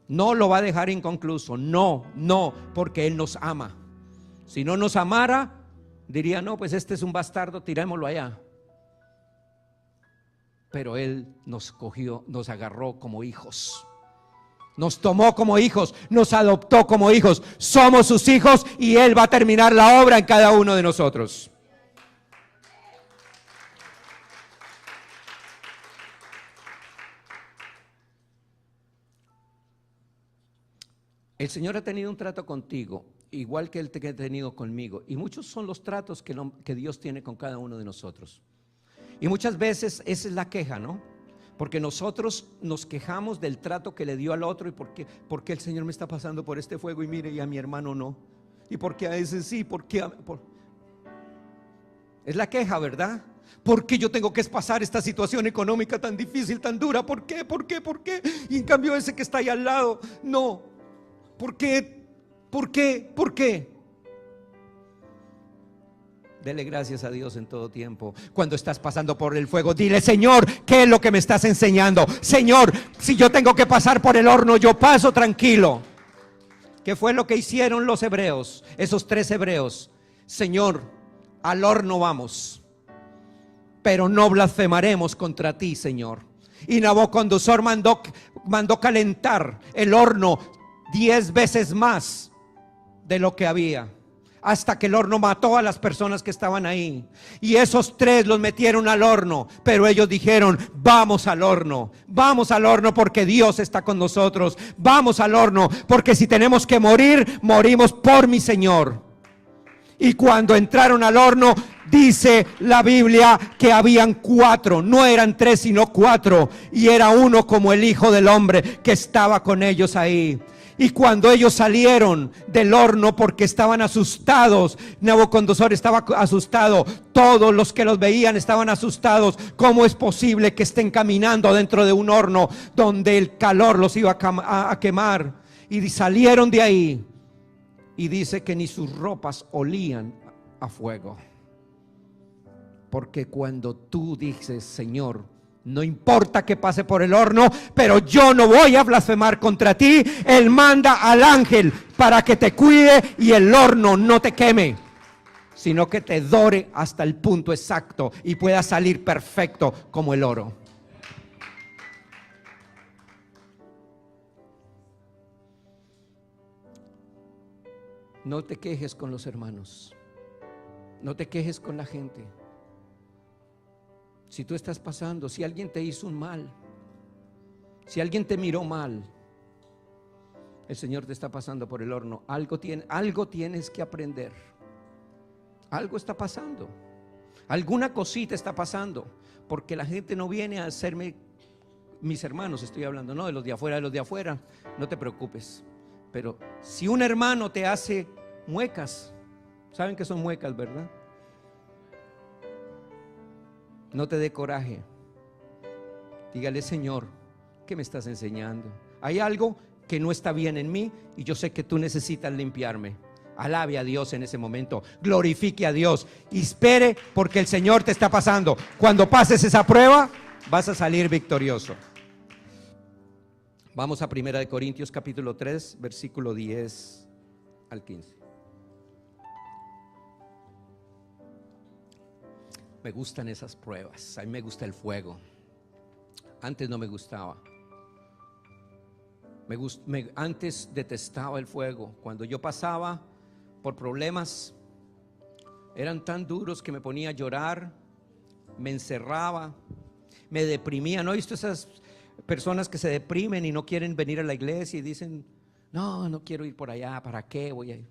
No lo va a dejar inconcluso, no, porque Él nos ama. Si no nos amara, diría: no, pues este es un bastardo, tirémoslo allá. Pero Él nos cogió, nos agarró como hijos, nos tomó como hijos, nos adoptó como hijos. Somos sus hijos y Él va a terminar la obra en cada uno de nosotros. El Señor ha tenido un trato contigo, igual que Él que ha tenido conmigo. Y muchos son los tratos que Dios tiene con cada uno de nosotros. Y muchas veces esa es la queja, ¿no? Porque nosotros nos quejamos del trato que le dio al otro. ¿Y por qué el Señor me está pasando por este fuego y mire, y a mi hermano no? ¿Y por qué a ese sí? Es la queja, ¿verdad? ¿Por qué yo tengo que pasar esta situación económica tan difícil, tan dura? ¿Por qué? Y en cambio ese que está ahí al lado, no. ¿Por qué? Dele gracias a Dios en todo tiempo. Cuando estás pasando por el fuego, dile: Señor, ¿qué es lo que me estás enseñando? Señor, si yo tengo que pasar por el horno, yo paso tranquilo. ¿Qué fue lo que hicieron los hebreos? Esos 3 hebreos. Señor, al horno vamos, pero no blasfemaremos contra ti, Señor. Y Nabucodonosor mandó calentar el horno 10 veces más de lo que había, hasta que el horno mató a las personas que estaban ahí. Y esos 3 los metieron al horno, pero ellos dijeron: vamos al horno porque Dios está con nosotros. Vamos al horno porque si tenemos que morir, morimos por mi Señor. Y cuando entraron al horno, dice la Biblia que habían 4, no eran 3 sino 4, y era uno como el Hijo del Hombre que estaba con ellos ahí. Y cuando ellos salieron del horno, porque estaban asustados, Nabucodonosor estaba asustado, todos los que los veían estaban asustados. ¿Cómo es posible que estén caminando dentro de un horno donde el calor los iba a quemar? Y salieron de ahí, y dice que ni sus ropas olían a fuego. Porque cuando tú dices: Señor, no importa que pase por el horno, pero yo no voy a blasfemar contra ti, Él manda al ángel para que te cuide y el horno no te queme. sino que te dore hasta el punto exacto y pueda salir perfecto como el oro. No te quejes con los hermanos, no te quejes con la gente. Si tú estás pasando, si alguien te hizo un mal, si alguien te miró mal, el Señor te está pasando por el horno. Algo tienes que aprender. Algo está pasando, alguna cosita está pasando, porque la gente no viene a hacerme, mis hermanos estoy hablando, no de los de afuera, no te preocupes. Pero si un hermano te hace muecas, ¿saben qué son muecas, verdad? No te dé coraje. Dígale: Señor, ¿qué me estás enseñando? Hay algo que no está bien en mí y yo sé que tú necesitas limpiarme. Alabe a Dios en ese momento, glorifique a Dios y espere, porque el Señor te está pasando. Cuando pases esa prueba, vas a salir victorioso. Vamos a 1 Corintios capítulo 3, versículo 10 al 15. Me gustan esas pruebas, a mí me gusta el fuego. Antes no me gustaba. Antes detestaba el fuego. Cuando yo pasaba por problemas, eran tan duros que me ponía a llorar, me encerraba, me deprimía. ¿No he visto esas personas que se deprimen y no quieren venir a la iglesia y dicen: no quiero ir por allá, ¿para qué voy a ir?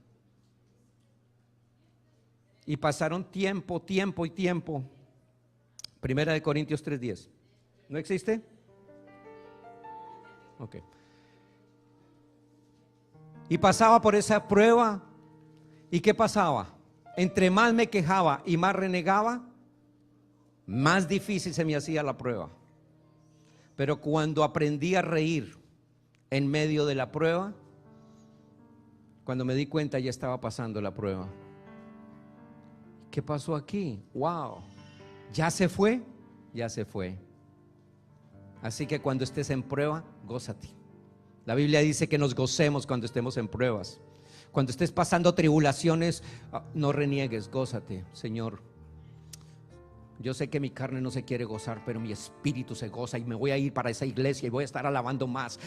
Y pasaron tiempo. 1 Corintios 3:10. ¿No existe? Ok. Y pasaba por esa prueba. ¿Y qué pasaba? Entre más me quejaba y más renegaba, más difícil se me hacía la prueba. Pero cuando aprendí a reír en medio de la prueba, cuando me di cuenta ya estaba pasando la prueba. ¿Qué pasó aquí? ¡Wow! ¿Ya se fue? Ya se fue. Así que cuando estés en prueba, gózate. La Biblia dice que nos gocemos cuando estemos en pruebas. Cuando estés pasando tribulaciones, no reniegues, gózate. Señor, yo sé que mi carne no se quiere gozar, pero mi espíritu se goza y me voy a ir para esa iglesia y voy a estar alabando más.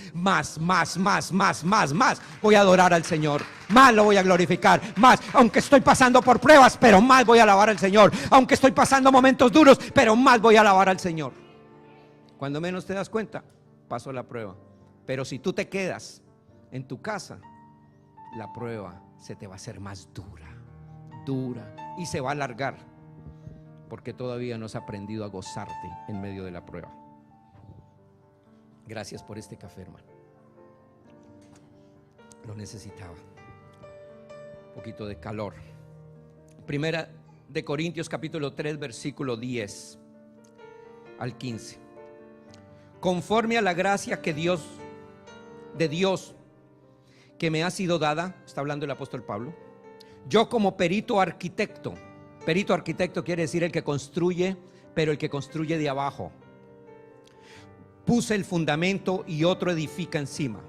Voy a adorar al Señor, más lo voy a glorificar, más, aunque estoy pasando por pruebas, pero más voy a alabar al Señor. Aunque estoy pasando momentos duros, pero más voy a alabar al Señor. Cuando menos te das cuenta, pasó la prueba. Pero si tú te quedas en tu casa, la prueba se te va a hacer más dura y se va a alargar, porque todavía no has aprendido a gozarte en medio de la prueba. Gracias por este café, hermano. Lo necesitaba. Un poquito de calor. 1 Corintios capítulo 3, versículo 10 al 15. Conforme a la gracia de Dios que me ha sido dada, está hablando el apóstol Pablo, yo como perito arquitecto quiere decir el que construye, pero el que construye de abajo, puse el fundamento y otro edifica encima,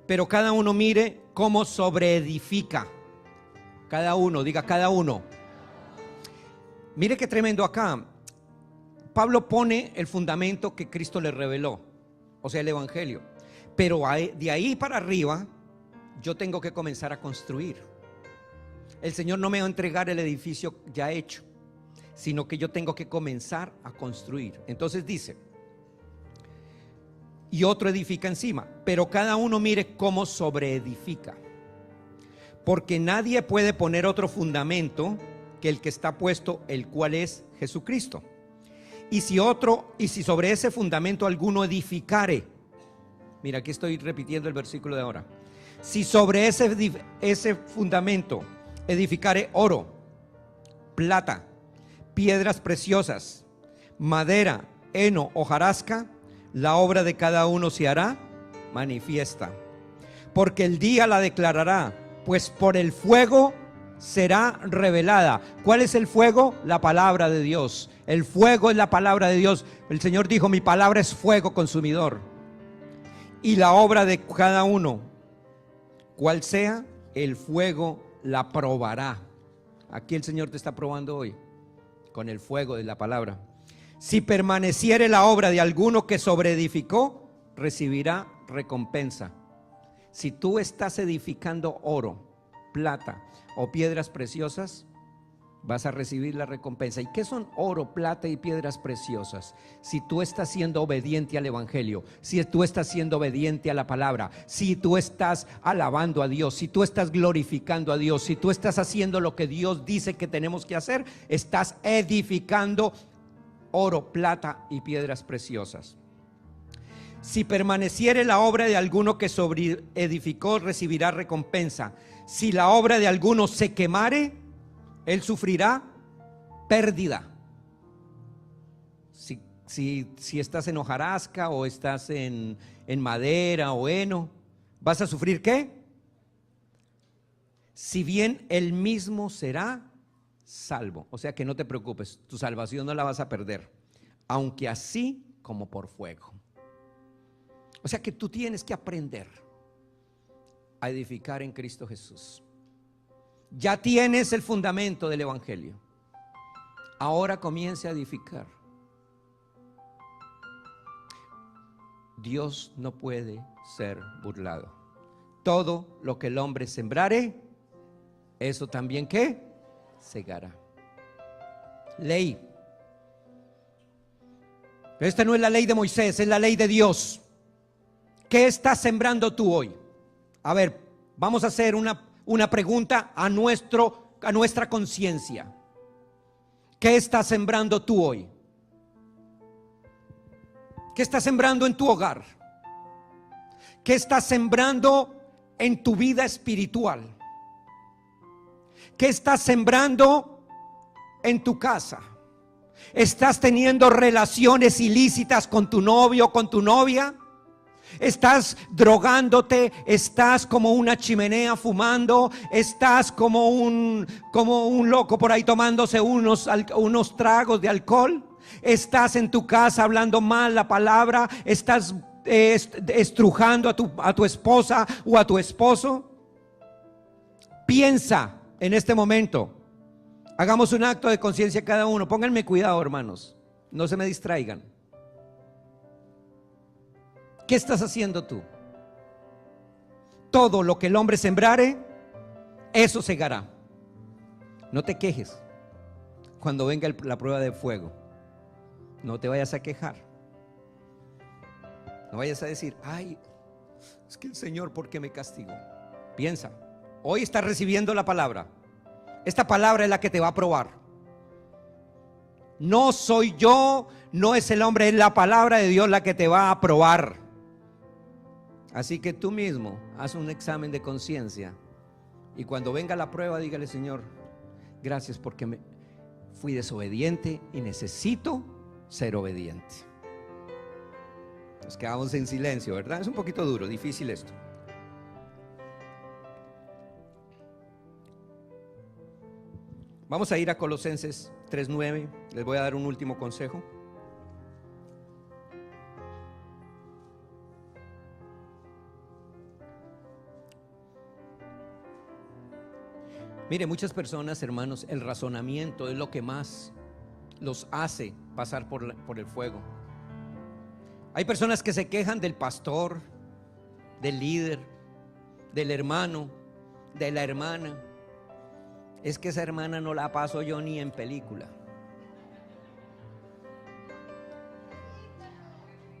pero cada uno mire cómo sobreedifica. Cada uno, diga cada uno. Mire qué tremendo acá. Pablo pone el fundamento que Cristo le reveló, o sea, el evangelio, pero de ahí para arriba yo tengo que comenzar a construir. El Señor no me va a entregar el edificio ya hecho, sino que yo tengo que comenzar a construir. Entonces dice: y otro edifica encima, pero cada uno mire cómo sobreedifica, porque nadie puede poner otro fundamento que el que está puesto, el cual es Jesucristo. Y si sobre ese fundamento alguno edificare, mira, aquí estoy repitiendo el versículo de ahora. Si sobre ese fundamento edificare oro, plata, piedras preciosas, madera, heno, hojarasca, la obra de cada uno se hará manifiesta, porque el día la declarará, pues por el fuego será revelada. ¿Cuál es el fuego? La palabra de Dios. El fuego es la palabra de Dios. El Señor dijo: mi palabra es fuego consumidor. Y la obra de cada uno, cual sea, el fuego la probará. Aquí el Señor te está probando hoy con el fuego de la palabra. Si permaneciere la obra de alguno que sobreedificó, recibirá recompensa. Si tú estás edificando oro, plata o piedras preciosas, vas a recibir la recompensa. ¿Y qué son oro, plata y piedras preciosas? Si tú estás siendo obediente al evangelio, si tú estás siendo obediente a la palabra, si tú estás alabando a Dios, si tú estás glorificando a Dios, si tú estás haciendo lo que Dios dice que tenemos que hacer, estás edificando oro, plata y piedras preciosas. Si permaneciere la obra de alguno que sobreedificó, recibirá recompensa. Si la obra de alguno se quemare, él sufrirá pérdida. Si estás en hojarasca o estás en madera o heno, ¿vas a sufrir qué? Si bien él mismo será salvo. O sea que no te preocupes, tu salvación no la vas a perder, aunque así como por fuego. O sea que tú tienes que aprender a edificar en Cristo Jesús. Ya tienes el fundamento del evangelio. Ahora comience a edificar. Dios no puede ser burlado. Todo lo que el hombre sembrare, eso también ¿qué? Segará. Ley. Esta no es la ley de Moisés, es la ley de Dios. ¿Qué estás sembrando tú hoy? A ver, vamos a hacer una pregunta a nuestra conciencia. ¿Qué estás sembrando tú hoy? ¿Qué estás sembrando en tu hogar? ¿Qué estás sembrando en tu vida espiritual? ¿Qué estás sembrando en tu casa? ¿Estás teniendo relaciones ilícitas con tu novio o con tu novia? ¿Estás drogándote? ¿Estás como una chimenea fumando? ¿Estás como un loco por ahí tomándose unos tragos de alcohol? ¿Estás en tu casa hablando mal la palabra? ¿Estás estrujando a tu esposa o a tu esposo? Piensa en este momento. Hagamos un acto de conciencia cada uno. Pónganme cuidado, hermanos, no se me distraigan. ¿Qué estás haciendo tú? Todo lo que el hombre sembrare, eso segará. No te quejes cuando venga la prueba de fuego. No te vayas a quejar. No vayas a decir, ay, es que el Señor, ¿por qué me castigó? Piensa, hoy estás recibiendo la palabra. Esta palabra es la que te va a probar. No soy yo, no es el hombre, es la palabra de Dios la que te va a probar. Así que tú mismo haz un examen de conciencia y cuando venga la prueba dígale, Señor, gracias porque fui desobediente y necesito ser obediente. Nos quedamos en silencio, ¿verdad? Es un poquito duro, difícil esto. Vamos a ir a Colosenses 3:9. Les voy a dar un último consejo. Mire, muchas personas, hermanos, el razonamiento es lo que más los hace pasar por el fuego. Hay personas que se quejan del pastor, del líder, del hermano, de la hermana. Es que esa hermana no la paso yo ni en película.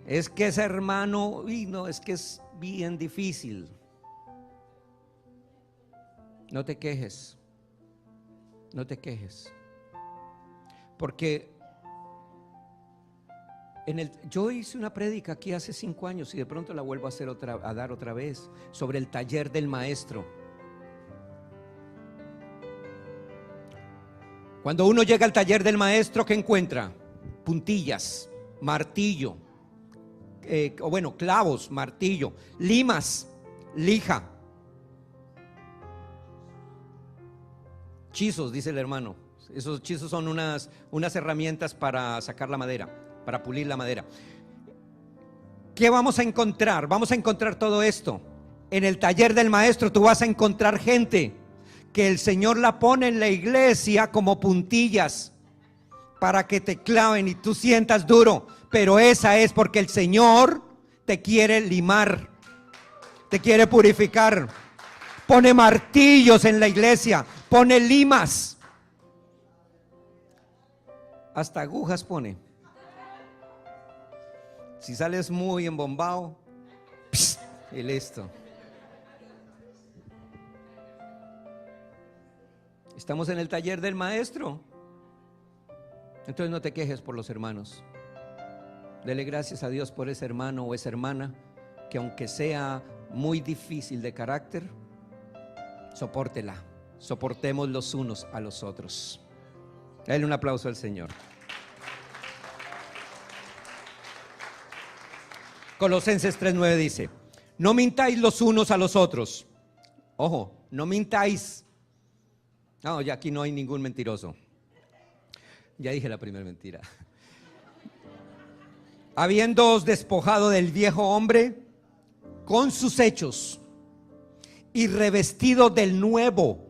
Es que ese hermano, no, es que es bien difícil. No te quejes. No te quejes. Porque yo hice una prédica aquí hace 5 años y de pronto la vuelvo a dar otra vez sobre el taller del maestro. Cuando uno llega al taller del maestro, ¿qué encuentra? Puntillas, martillo, clavos, martillo, limas, lija, chizos, dice el hermano. Esos chizos son unas herramientas para sacar la madera, para pulir la madera. ¿Qué vamos a encontrar? Vamos a encontrar todo esto. En el taller del maestro tú vas a encontrar gente que el Señor la pone en la iglesia como puntillas para que te claven y tú sientas duro, pero esa es porque el Señor te quiere limar, te quiere purificar. Pone martillos en la iglesia, pone limas, hasta agujas pone. Si sales muy embombado, pss, y listo. Estamos en el taller del maestro. Entonces no te quejes por los hermanos. Dele gracias a Dios por ese hermano o esa hermana que, aunque sea muy difícil de carácter, sopórtela. Soportemos los unos a los otros. Dale un aplauso al Señor. Colosenses 3:9 dice: no mintáis los unos a los otros. Ojo, no mintáis. No, ya aquí no hay ningún mentiroso. Ya dije la primera mentira. Habiéndoos despojado del viejo hombre con sus hechos y revestido del nuevo,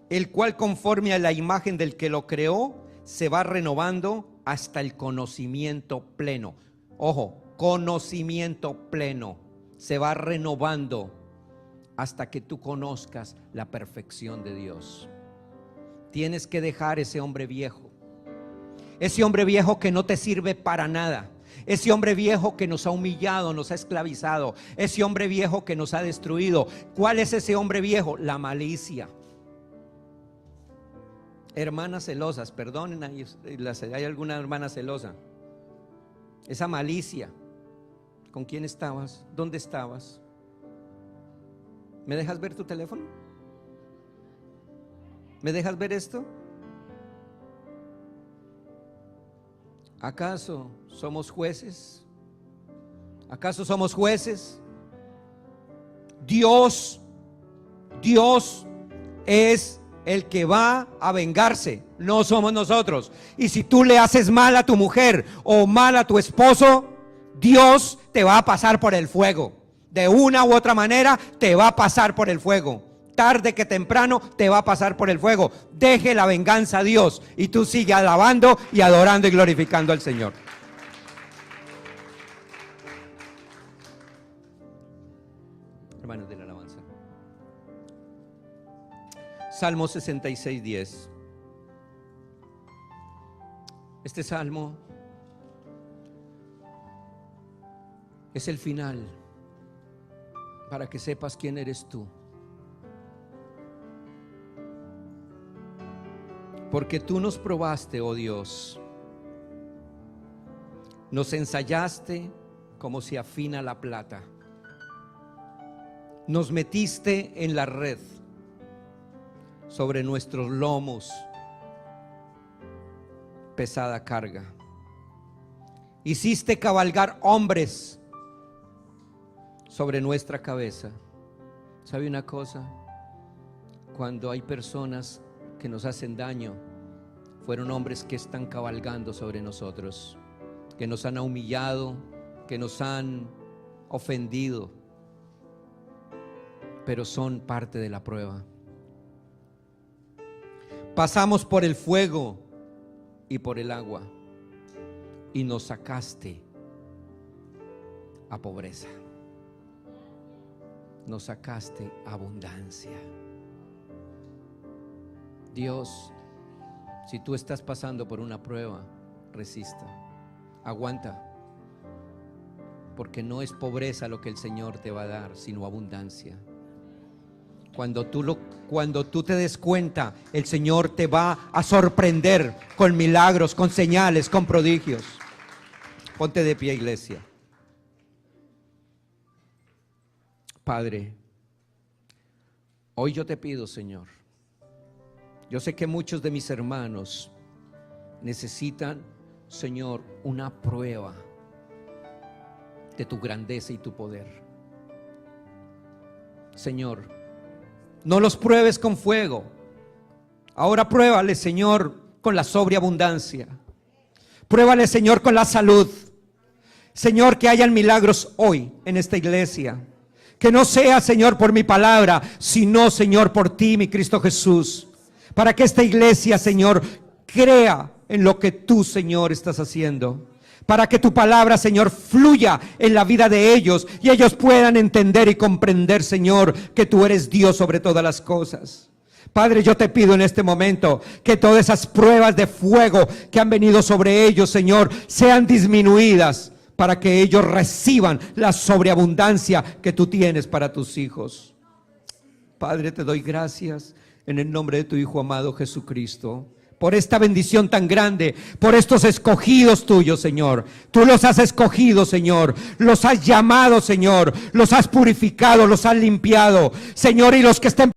el cual conforme a la imagen del que lo creó se va renovando hasta el conocimiento pleno. Ojo, conocimiento pleno. Se va renovando hasta que tú conozcas la perfección de Dios. Tienes que dejar ese hombre viejo que no te sirve para nada, ese hombre viejo que nos ha humillado, nos ha esclavizado, ese hombre viejo que nos ha destruido. ¿Cuál es ese hombre viejo? La malicia. Hermanas celosas, perdonen, hay alguna hermana celosa. Esa malicia. ¿Con quién estabas? ¿Dónde estabas? ¿Me dejas ver tu teléfono? ¿Me dejas ver esto? ¿Acaso somos jueces? ¿Acaso somos jueces? Dios es el que va a vengarse, no somos nosotros. Y si tú le haces mal a tu mujer o mal a tu esposo, Dios te va a pasar por el fuego. De una u otra manera te va a pasar por el fuego. Tarde que temprano te va a pasar por el fuego. Deje la venganza a Dios y tú sigue alabando y adorando y glorificando al Señor. Hermanos de la alabanza. Salmo 66:10. Este salmo es el final para que sepas quién eres tú. Porque tú nos probaste, oh Dios, nos ensayaste como se afina la plata, nos metiste en la red, sobre nuestros lomos pesada carga, hiciste cabalgar hombres sobre nuestra cabeza. ¿Sabe una cosa? Cuando hay personas que nos hacen daño, fueron hombres que están cabalgando sobre nosotros, que nos han humillado, que nos han ofendido, pero son parte de la prueba. Pasamos por el fuego y por el agua, y nos sacaste a pobreza, nos sacaste a abundancia. Dios, si tú estás pasando por una prueba, resista, aguanta, porque no es pobreza lo que el Señor te va a dar, sino abundancia. Cuando tú te des cuenta, el Señor te va a sorprender con milagros, con señales, con prodigios. Ponte de pie, iglesia. Padre, hoy yo te pido, Señor, yo sé que muchos de mis hermanos necesitan, Señor, una prueba de tu grandeza y tu poder. Señor, no los pruebes con fuego. Ahora pruébale, Señor, con la sobreabundancia. Pruébale, Señor, con la salud. Señor, que hayan milagros hoy en esta iglesia. Que no sea, Señor, por mi palabra, sino, Señor, por ti, mi Cristo Jesús. Para que esta iglesia, Señor, crea en lo que tú, Señor, estás haciendo. Para que tu palabra, Señor, fluya en la vida de ellos y ellos puedan entender y comprender, Señor, que tú eres Dios sobre todas las cosas. Padre, yo te pido en este momento que todas esas pruebas de fuego que han venido sobre ellos, Señor, sean disminuidas para que ellos reciban la sobreabundancia que tú tienes para tus hijos. Padre, te doy gracias en el nombre de tu Hijo amado Jesucristo, por esta bendición tan grande, por estos escogidos tuyos, Señor. Tú los has escogido, Señor, los has llamado, Señor, los has purificado, los has limpiado, Señor, y los que estén